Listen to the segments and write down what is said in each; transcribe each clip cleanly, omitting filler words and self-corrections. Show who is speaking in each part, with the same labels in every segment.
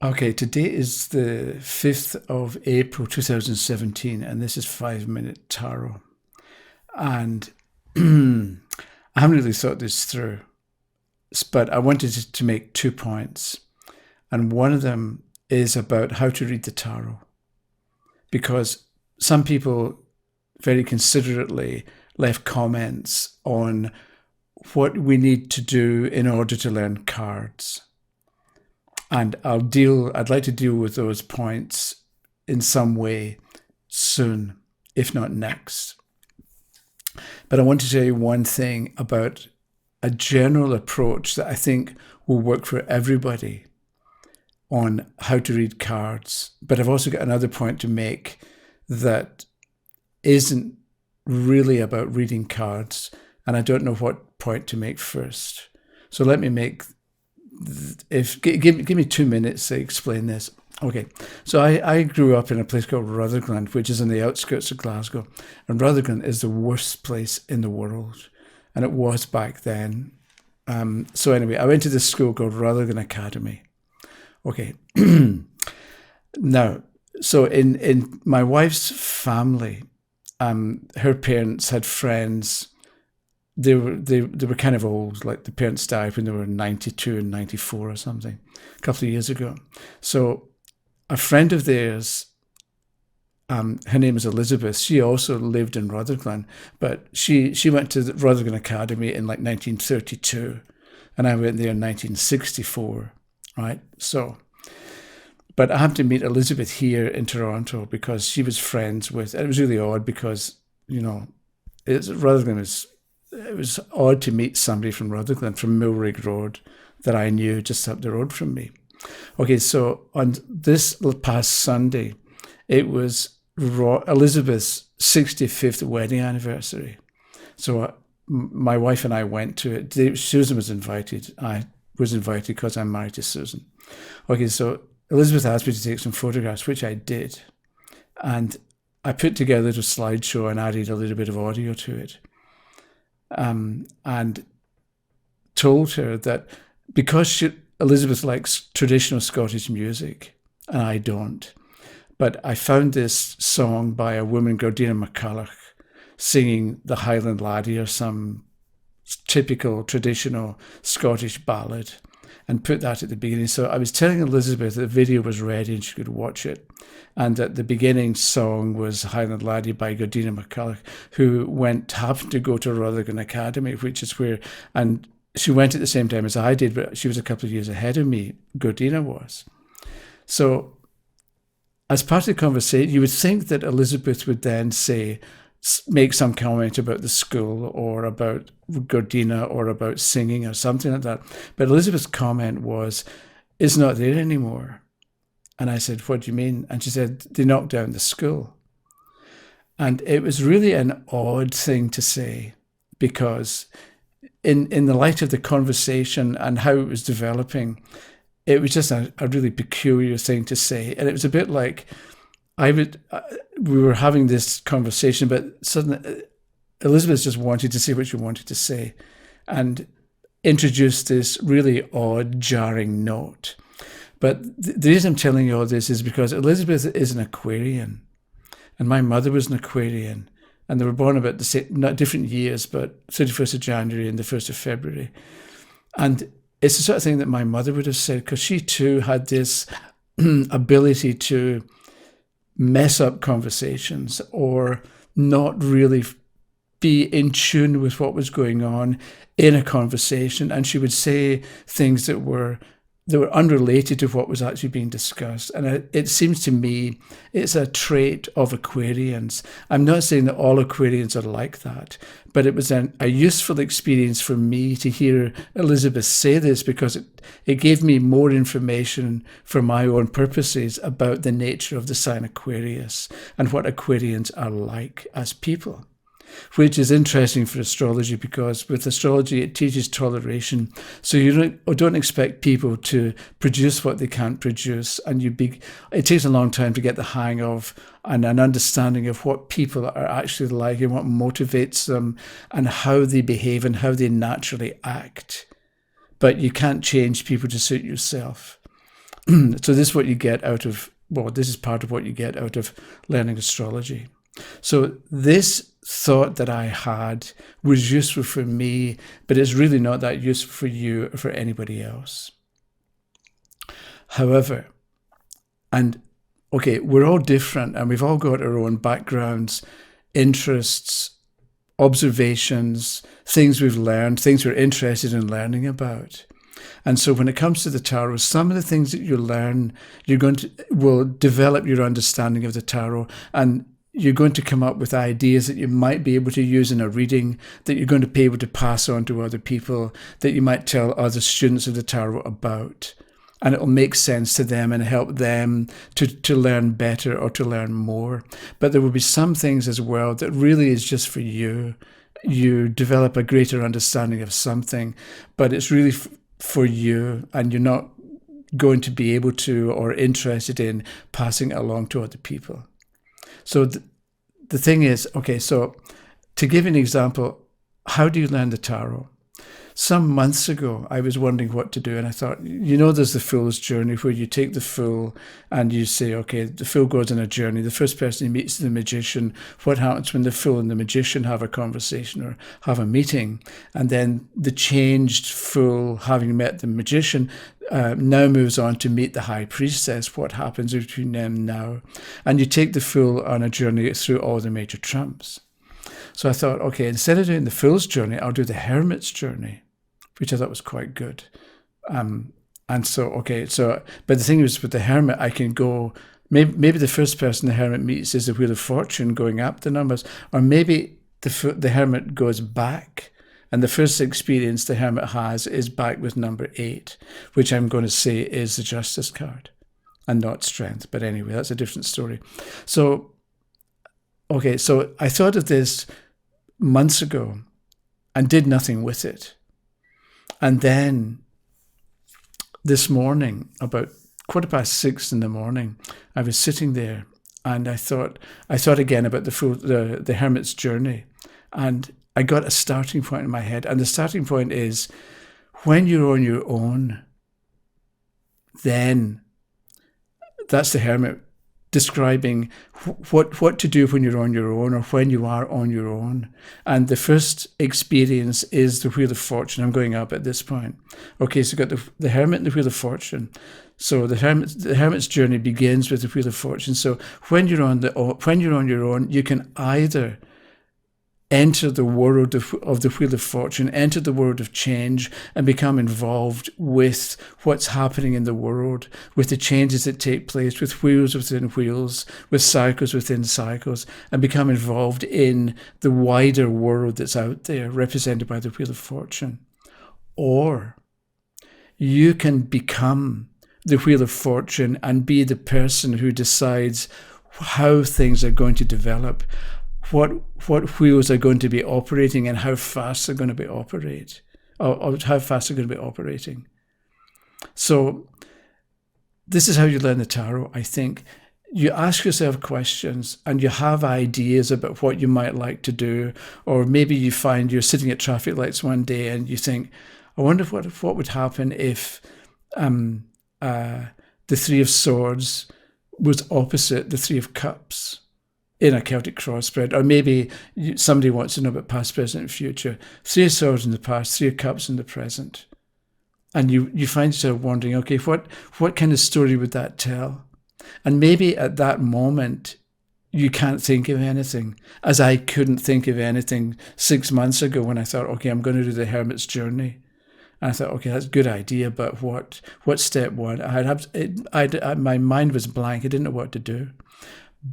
Speaker 1: Okay, today is the 5th of April 2017, and this is 5 Minute Tarot. And I haven't really thought this through, but I wanted to make 2 points. And one of them is about how to read the tarot. Because some people very considerately left comments on what we need to do in order to learn cards. And I'd like to deal with those points in some way soon, if not next. But I want to tell you one thing about a general approach that I think will work for everybody on how to read cards. But I've also got another point to make that isn't really about reading cards, and I don't know what point to make first. So let me make give me 2 minutes to explain this. Okay, so I grew up in a place called Rutherglen, which is on the outskirts of Glasgow, and Rutherglen is the worst place in the world, and it was back then. So anyway, I went to this school called Rutherglen Academy. Okay, now, so in my wife's family, her parents had friends. They were kind of old, like the parents died when they were 92 and 94 or something, a couple of years ago. So a friend of theirs, her name is Elizabeth, she also lived in Rutherglen, but she went to the Rutherglen Academy in like 1932, and I went there in 1964, right? So, but I happened to meet Elizabeth here in Toronto because she was friends with, and it was really odd because, you know, Rutherglen is, it was odd to meet somebody from Rutherglen, from Millrig Road, that I knew just up the road from me. Okay, so on this past Sunday, it was Elizabeth's 65th wedding anniversary. So my wife and I went to it. Susan was invited. I was invited because I'm married to Susan. Okay, so Elizabeth asked me to take some photographs, which I did. And I put together a little slideshow and added a little bit of audio to it. And told her that because Elizabeth likes traditional Scottish music, and I don't, but I found this song by a woman, Gordina MacCulloch, singing the Highland Laddie or some typical traditional Scottish ballad, and put that at the beginning. So I was telling Elizabeth that the video was ready and she could watch it, and that the beginning song was Highland Laddie by Gordina MacCulloch, who happened to go to Rutherglen Academy, which is where, and she went at the same time as I did, but she was a couple of years ahead of me, Gordina was. So as part of the conversation, you would think that Elizabeth would then make some comment about the school or about Gordina or about singing or something like that. But Elizabeth's comment was, "It's not there anymore." And I said, "What do you mean?" And she said, "They knocked down the school." And it was really an odd thing to say, because in the light of the conversation and how it was developing, it was just a really peculiar thing to say. And it was a bit like we were having this conversation, but suddenly Elizabeth just wanted to say what she wanted to say and introduced this really odd, jarring note. But the reason I'm telling you all this is because Elizabeth is an Aquarian, and my mother was an Aquarian, and they were born about the same, not different years, but 31st of January and the 1st of February. And it's the sort of thing that my mother would have said, because she too had this ability to mess up conversations or not really be in tune with what was going on in a conversation. And she would say things that were unrelated to what was actually being discussed. And it seems to me it's a trait of Aquarians. I'm not saying that all Aquarians are like that, but it was a useful experience for me to hear Elizabeth say this, because it gave me more information for my own purposes about the nature of the sign Aquarius and what Aquarians are like as people. Which is interesting for astrology, because with astrology it teaches toleration. So you don't expect people to produce what they can't produce, and it takes a long time to get the hang of and an understanding of what people are actually like and what motivates them and how they behave and how they naturally act. But you can't change people to suit yourself. So this is what you get out of, well, this is part of what you get out of learning astrology. So this thought that I had was useful for me, but it's really not that useful for you or for anybody else. However, and okay, we're all different and we've all got our own backgrounds, interests, observations, things we've learned, things we're interested in learning about. And so when it comes to the tarot, some of the things that you learn, will develop your understanding of the tarot, and you're going to come up with ideas that you might be able to use in a reading, that you're going to be able to pass on to other people, that you might tell other students of the tarot about. And it'll make sense to them and help them to learn better or to learn more. But there will be some things as well that really is just for you. You develop a greater understanding of something, but it's really for you, and you're not going to be able to or interested in passing it along to other people. So the thing is, okay, so to give an example, how do you learn the tarot? Some months ago, I was wondering what to do, and I thought, there's the Fool's Journey, where you take the Fool and you say, okay, the Fool goes on a journey. The first person he meets the magician. What happens when the Fool and the magician have a conversation or have a meeting? And then the changed Fool, having met the magician, now moves on to meet the High Priestess. What happens between them now? And you take the Fool on a journey through all the major trumps. So I thought, okay, instead of doing the Fool's Journey, I'll do the Hermit's Journey, which I thought was quite good. But the thing is, with the Hermit, I can go, maybe the first person the Hermit meets is the Wheel of Fortune going up the numbers, or maybe the Hermit goes back, and the first experience the Hermit has is back with number 8, which I'm going to say is the Justice card and not Strength. But anyway, that's a different story. So I thought of this months ago and did nothing with it. And then this morning, about 6:15 in the morning, I was sitting there and I thought again about the Hermit's Journey, and I got a starting point in my head. And the starting point is, when you're on your own, then that's the Hermit describing what to do when you're on your own, or when you are on your own. And the first experience is the Wheel of Fortune. I'm going up at this point. Okay, so you've got the Hermit and the Wheel of Fortune. So the Hermit's Journey begins with the Wheel of Fortune. So when you're on your own, you can either enter the world of the Wheel of Fortune, enter the world of change, and become involved with what's happening in the world, with the changes that take place, with wheels within wheels, with cycles within cycles, and become involved in the wider world that's out there, represented by the Wheel of Fortune. Or you can become the Wheel of Fortune and be the person who decides how things are going to develop, what wheels are going to be operating, and how fast they're going to be operating. So this is how you learn the tarot, I think. You ask yourself questions and you have ideas about what you might like to do, or maybe you find you're sitting at traffic lights one day and you think, I wonder what would happen if the Three of Swords was opposite the Three of Cups in a Celtic cross spread. Or maybe somebody wants to know about past, present, and future. Three of Swords in the past, Three of Cups in the present. And you find yourself wondering, okay, what kind of story would that tell? And maybe at that moment, you can't think of anything, as I couldn't think of anything 6 months ago when I thought, okay, I'm going to do the Hermit's Journey. And I thought, okay, that's a good idea, but what's step one? My mind was blank. I didn't know what to do.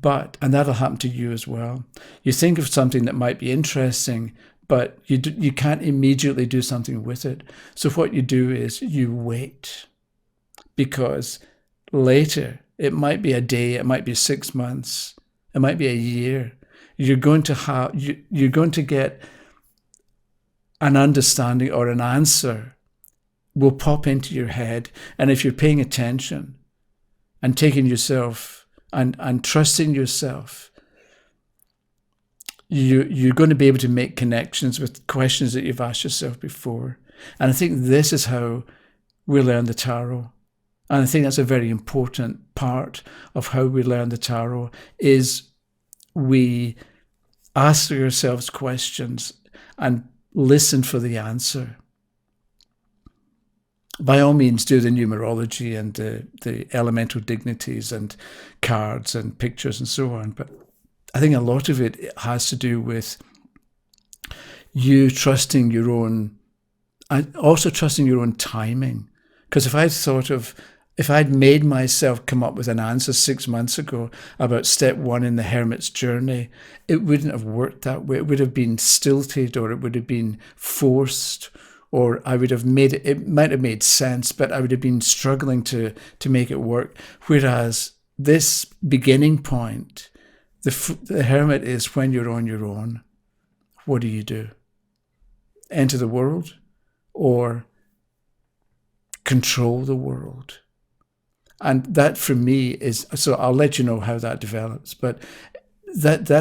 Speaker 1: And that'll happen to you as well. You think of something that might be interesting, but you can't immediately do something with it. So what you do is you wait, because later, it might be a day, it might be 6 months, it might be a year. You're going to get an understanding, or an answer will pop into your head. And if you're paying attention and taking yourself and trusting yourself, you're going to be able to make connections with questions that you've asked yourself before. And I think this is how we learn the tarot. And I think that's a very important part of how we learn the tarot, is we ask ourselves questions and listen for the answer. By all means, do the numerology and the elemental dignities and cards and pictures and so on. But I think a lot of it has to do with you trusting your own, and also trusting your own timing. Because if I'd made myself come up with an answer 6 months ago about step 1 in the hermit's journey, it wouldn't have worked that way. It would have been stilted, or it would have been forced, or I would have made it, it might have made sense, but I would have been struggling to make it work. Whereas this beginning point, the hermit is when you're on your own. What do you do? Enter the world or control the world? And that for me is, so I'll let you know how that develops, but that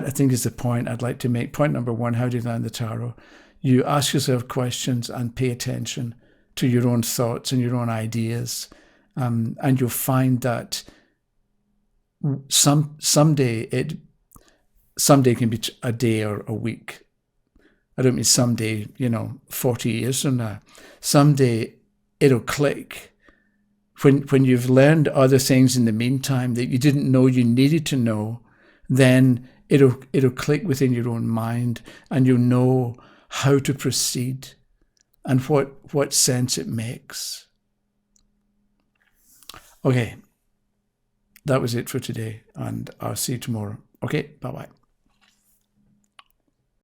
Speaker 1: I think is the point I'd like to make. Point number 1, how do you learn the tarot? You ask yourself questions and pay attention to your own thoughts and your own ideas. And you'll find that someday can be a day or a week. I don't mean someday, 40 years from now. Someday it'll click. When you've learned other things in the meantime that you didn't know you needed to know, then it'll click within your own mind, and you'll know how to proceed and what sense it makes. Okay, that was it for today, and I'll see you tomorrow. Okay, bye-bye.